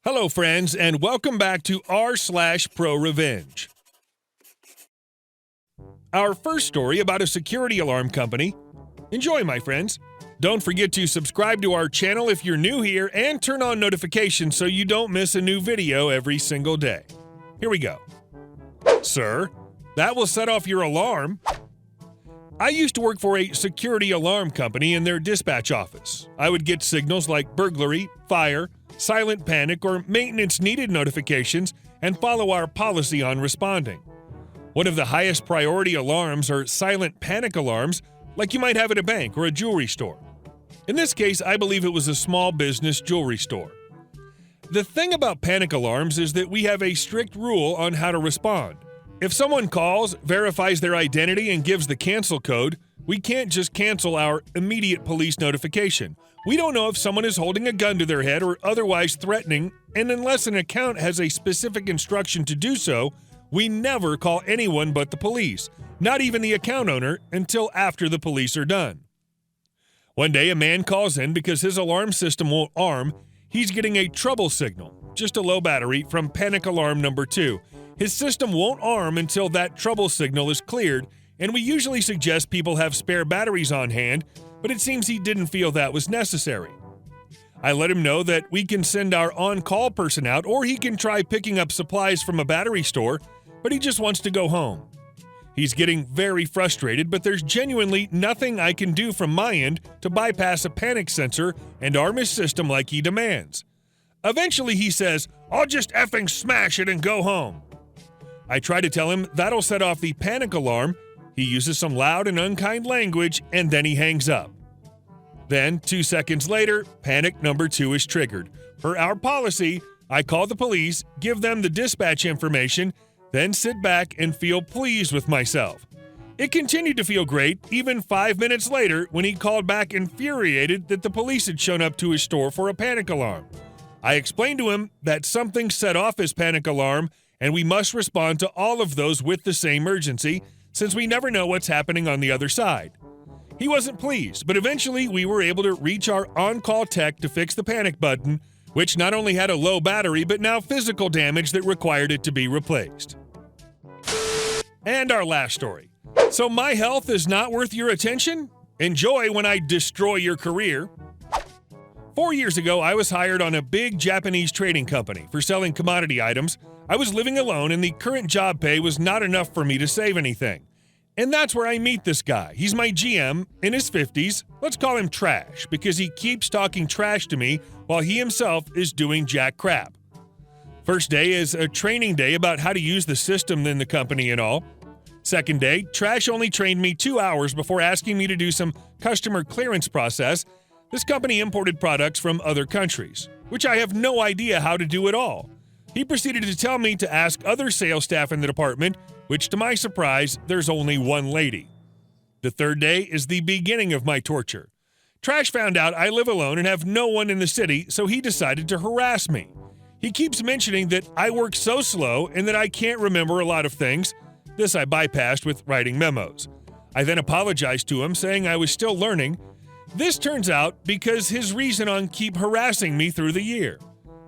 Hello, friends, and welcome back to r/ProRevenge. Our first story about a security alarm company. Enjoy, my friends. Don't forget to subscribe to our channel if you're new here and turn on notifications so you don't miss a new video every single day. Here we go. Sir, that will set off your alarm. I used to work for a security alarm company in their dispatch office. I would get signals like burglary, fire, silent panic, or maintenance needed notifications and follow our policy on responding. One of the highest priority alarms are silent panic alarms like you might have at a bank or a jewelry store. In this case, I believe it was a small business jewelry store. The thing about panic alarms is that we have a strict rule on how to respond. If someone calls, verifies their identity, and gives the cancel code, we can't just cancel our immediate police notification. We don't know if someone is holding a gun to their head or otherwise threatening, and unless an account has a specific instruction to do so, we never call anyone but the police, not even the account owner, until after the police are done. One day, a man calls in because his alarm system won't arm. He's getting a trouble signal, just a low battery, from panic alarm number 2. His system won't arm until that trouble signal is cleared, and we usually suggest people have spare batteries on hand, but it seems he didn't feel that was necessary. I let him know that we can send our on-call person out, or he can try picking up supplies from a battery store, but he just wants to go home. He's getting very frustrated, but there's genuinely nothing I can do from my end to bypass a panic sensor and arm his system like he demands. Eventually he says, "I'll just effing smash it and go home." I try to tell him that'll set off the panic alarm. He uses some loud and unkind language, and then he hangs up. Then, 2 seconds later, panic number 2 is triggered. Per our policy, I call the police, give them the dispatch information, then sit back and feel pleased with myself. It continued to feel great even 5 minutes later when he called back infuriated that the police had shown up to his store for a panic alarm. I explained to him that something set off his panic alarm and we must respond to all of those with the same urgency since we never know what's happening on the other side. He wasn't pleased, but eventually we were able to reach our on-call tech to fix the panic button, which not only had a low battery but now physical damage that required it to be replaced. And our last story. So my health is not worth your attention? Enjoy when I destroy your career. 4 years ago, I was hired on a big Japanese trading company for selling commodity items. I was living alone and the current job pay was not enough for me to save anything. And that's where I meet this guy. He's my GM, in his 50s. Let's call him Trash, because he keeps talking trash to me while he himself is doing jack crap. First day is a training day about how to use the system in the company and all. Second day, Trash only trained me 2 hours before asking me to do some customer clearance process. This company imported products from other countries, which I have no idea how to do at all. He proceeded to tell me to ask other sales staff in the department, which to my surprise, there's only one lady. The third day is the beginning of my torture. Trash found out I live alone and have no one in the city, so he decided to harass me. He keeps mentioning that I work so slow and that I can't remember a lot of things. This I bypassed with writing memos. I then apologized to him, saying I was still learning. This turns out because his reason on keep harassing me through the year.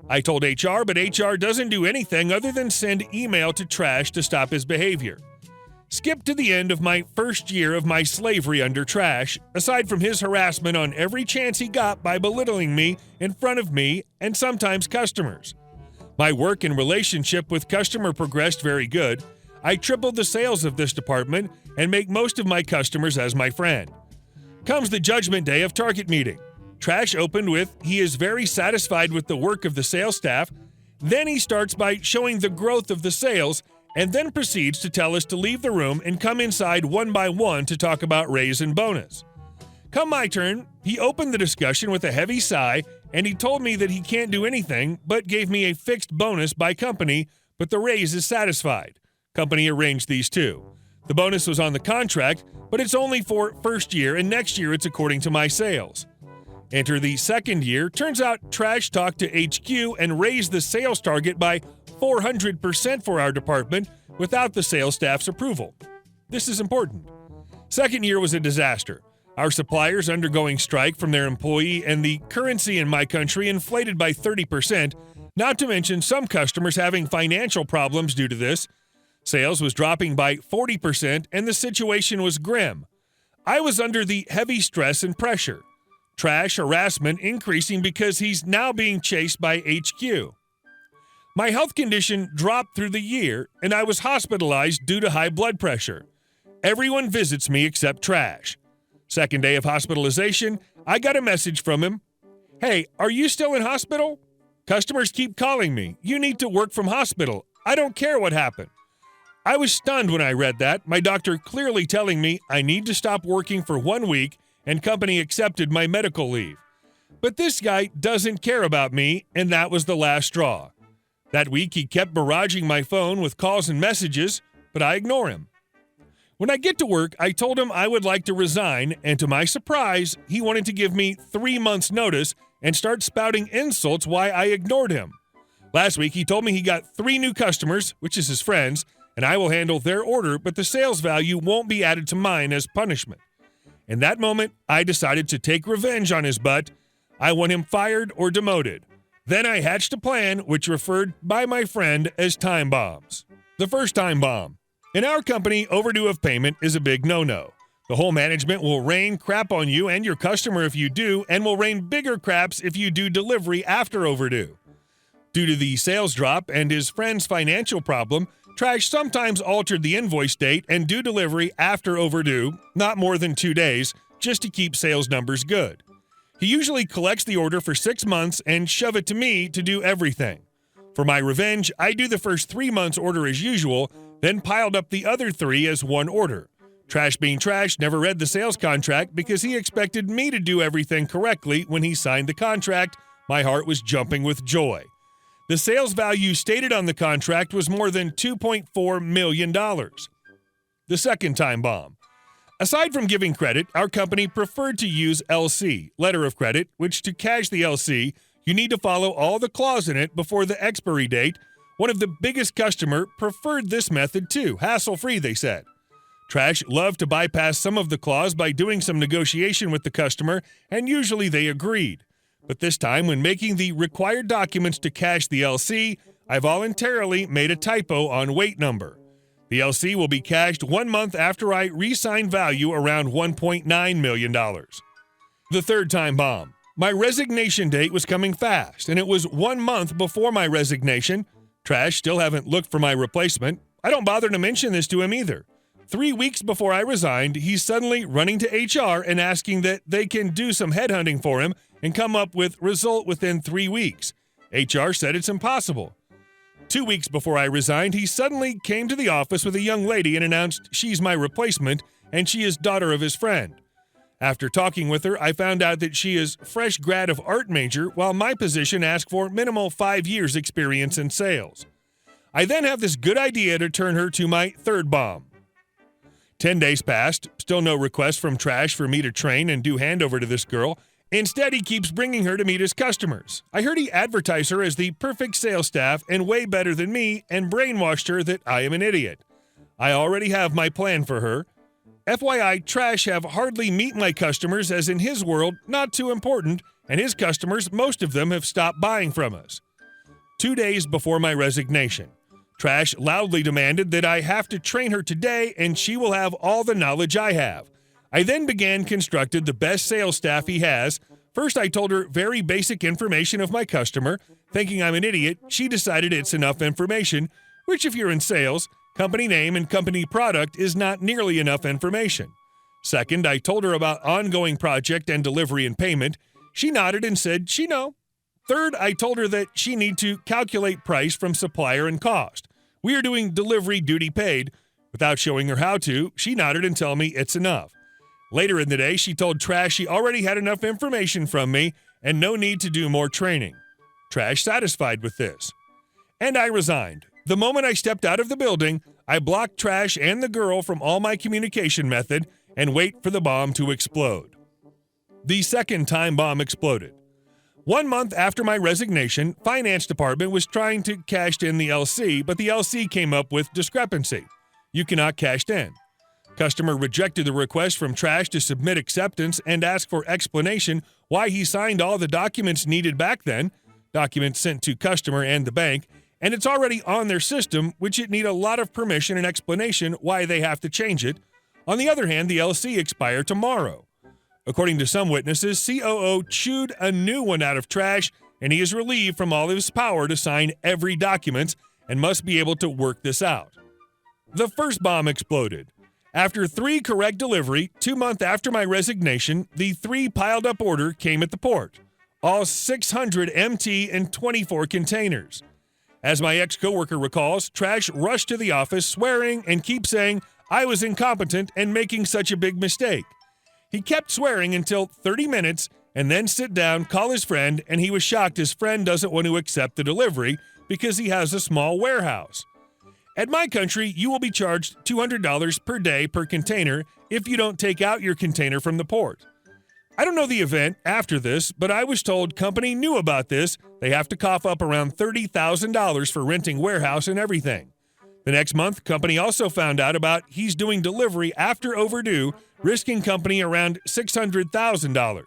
I told HR, but HR doesn't do anything other than send email to Trash to stop his behavior. Skip to the end of my first year of my slavery under Trash, aside from his harassment on every chance he got by belittling me in front of me and sometimes customers. My work and relationship with customer progressed very good. I tripled the sales of this department and make most of my customers as my friend. Comes the judgment day of target meeting. Trash opened with, he is very satisfied with the work of the sales staff. Then he starts by showing the growth of the sales and then proceeds to tell us to leave the room and come inside one by one to talk about raise and bonus. Come my turn, he opened the discussion with a heavy sigh and he told me that he can't do anything but gave me a fixed bonus by company, but the raise is satisfied. Company arranged these two. The bonus was on the contract, but it's only for first year and next year it's according to my sales. Enter the second year. Turns out Trash talked to HQ and raised the sales target by 400% for our department without the sales staff's approval. This is important. Second year was a disaster. Our suppliers undergoing strike from their employee and the currency in my country inflated by 30%. Not to mention some customers having financial problems due to this. Sales was dropping by 40% and the situation was grim. I was under the heavy stress and pressure. Trash harassment increasing because he's now being chased by HQ. My health condition dropped through the year and I was hospitalized due to high blood pressure. Everyone visits me except Trash. Second day of hospitalization, I got a message from him. Hey, are you still in hospital? Customers keep calling me. You need to work from hospital. I don't care what happened. I was stunned when I read that, my doctor clearly telling me I need to stop working for 1 week and company accepted my medical leave. But this guy doesn't care about me, and that was the last straw. That week he kept barraging my phone with calls and messages, but I ignore him. When I get to work, I told him I would like to resign, and to my surprise, he wanted to give me 3 months' notice and start spouting insults why I ignored him. Last week, he told me he got 3 new customers, which is his friends, and I will handle their order, but the sales value won't be added to mine as punishment. In that moment, I decided to take revenge on his butt. I want him fired or demoted. Then I hatched a plan, which referred by my friend as time bombs. The first time bomb. In our company, overdue of payment is a big no-no. The whole management will rain crap on you and your customer if you do, and will rain bigger craps if you do delivery after overdue. Due to the sales drop and his friend's financial problem, Trash sometimes altered the invoice date and do delivery after overdue, not more than 2 days, just to keep sales numbers good. He usually collects the order for 6 months and shove it to me to do everything. For my revenge, I do the first 3 months order as usual, then piled up the other 3 as one order. Trash being Trash never read the sales contract because he expected me to do everything correctly when he signed the contract. My heart was jumping with joy. The sales value stated on the contract was more than $2.4 million. The second time bomb. Aside from giving credit, our company preferred to use LC, letter of credit, which to cash the LC, you need to follow all the clause in it before the expiry date. One of the biggest customer preferred this method too, hassle-free, they said. Trash loved to bypass some of the clause by doing some negotiation with the customer, and usually they agreed. But this time, when making the required documents to cash the LC, I voluntarily made a typo on weight number. The LC will be cashed 1 month after I re-sign value around $1.9 million. The third time bomb. My resignation date was coming fast, and it was 1 month before my resignation. Trash still haven't looked for my replacement. I don't bother to mention this to him either. 3 weeks before I resigned, he's suddenly running to HR and asking that they can do some headhunting for him and come up with result within 3 weeks. HR said it's impossible. 2 weeks before I resigned, he suddenly came to the office with a young lady and announced she's my replacement and she is daughter of his friend. After talking with her, I found out that she is fresh grad of art major while my position asked for minimal 5 years experience in sales. I then have this good idea to turn her to my third bomb. 10 days passed, still no request from Trash for me to train and do handover to this girl. Instead, he keeps bringing her to meet his customers. I heard he advertised her as the perfect sales staff and way better than me and brainwashed her that I am an idiot. I already have my plan for her. FYI, Trash have hardly meet my customers as in his world, not too important, and his customers, most of them have stopped buying from us. 2 days before my resignation, Trash loudly demanded that I have to train her today and she will have all the knowledge I have. I then began constructed the best sales staff he has. First, I told her very basic information of my customer. Thinking I'm an idiot, she decided it's enough information, which if you're in sales, company name and company product is not nearly enough information. Second, I told her about ongoing project and delivery and payment. She nodded and said she know. Third, I told her that she need to calculate price from supplier and cost. We are doing delivery duty paid. Without showing her how to, she nodded and told me it's enough. Later in the day, she told Trash she already had enough information from me and no need to do more training. Trash satisfied with this. And I resigned. The moment I stepped out of the building, I blocked Trash and the girl from all my communication method and wait for the bomb to explode. The second time bomb exploded. 1 month after my resignation, finance department was trying to cash in the LC, but the LC came up with discrepancy. You cannot cash in. Customer rejected the request from Trash to submit acceptance and asked for explanation why he signed all the documents needed back then. documents sent to customer and the bank, and it's already on their system, which it need a lot of permission and explanation why they have to change it. On the other hand, the LC expire tomorrow. According to some witnesses, COO chewed a new one out of trash, and he is relieved from all of his power to sign every document and must be able to work this out. The first bomb exploded. After 3 correct delivery, 2 months after my resignation, the 3 piled up order came at the port. All 600 MT in 24 containers. As my ex-coworker recalls, Trash rushed to the office swearing and keep saying I was incompetent and making such a big mistake. He kept swearing until 30 minutes and then sit down, call his friend, and he was shocked his friend doesn't want to accept the delivery because he has a small warehouse. At my country, you will be charged $200 per day per container if you don't take out your container from the port. I don't know the event after this, but I was told company knew about this. They have to cough up around $30,000 for renting warehouse and everything. The next month, company also found out about he's doing delivery after overdue, risking company around $600,000.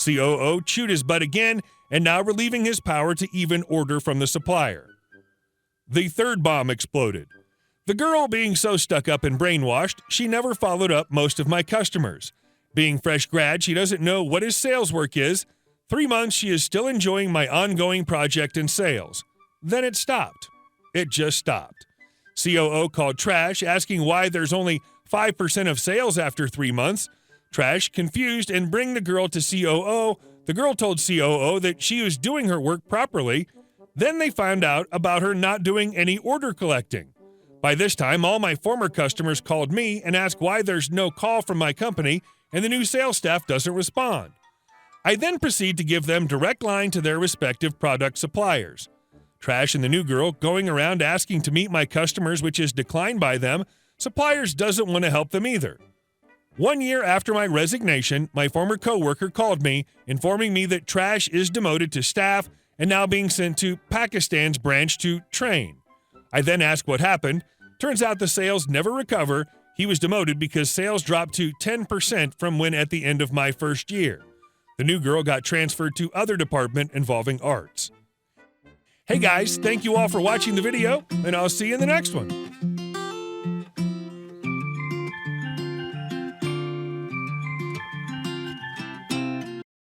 COO chewed his butt again and now relieving his power to even order from the supplier. The third bomb exploded. The girl being so stuck up and brainwashed, she never followed up most of my customers. Being fresh grad, she doesn't know what his sales work is. 3 months, she is still enjoying my ongoing project and sales. Then it stopped. It just stopped. COO called Trash, asking why there's only 5% of sales after 3 months. Trash, confused, and bring the girl to COO. The girl told COO that she was doing her work properly. Then they found out about her not doing any order collecting. By this time, all my former customers called me and asked why there's no call from my company and the new sales staff doesn't respond. I then proceed to give them direct line to their respective product suppliers. Trash and the new girl going around asking to meet my customers, which is declined by them. Suppliers doesn't want to help them either. 1 year after my resignation, my former coworker called me, informing me that Trash is demoted to staff and now being sent to Pakistan's branch to train. I then asked what happened. Turns out the sales never recover. He was demoted because sales dropped to 10% from when at the end of my first year. The new girl got transferred to other department involving arts. Hey guys, thank you all for watching the video, and I'll see you in the next one.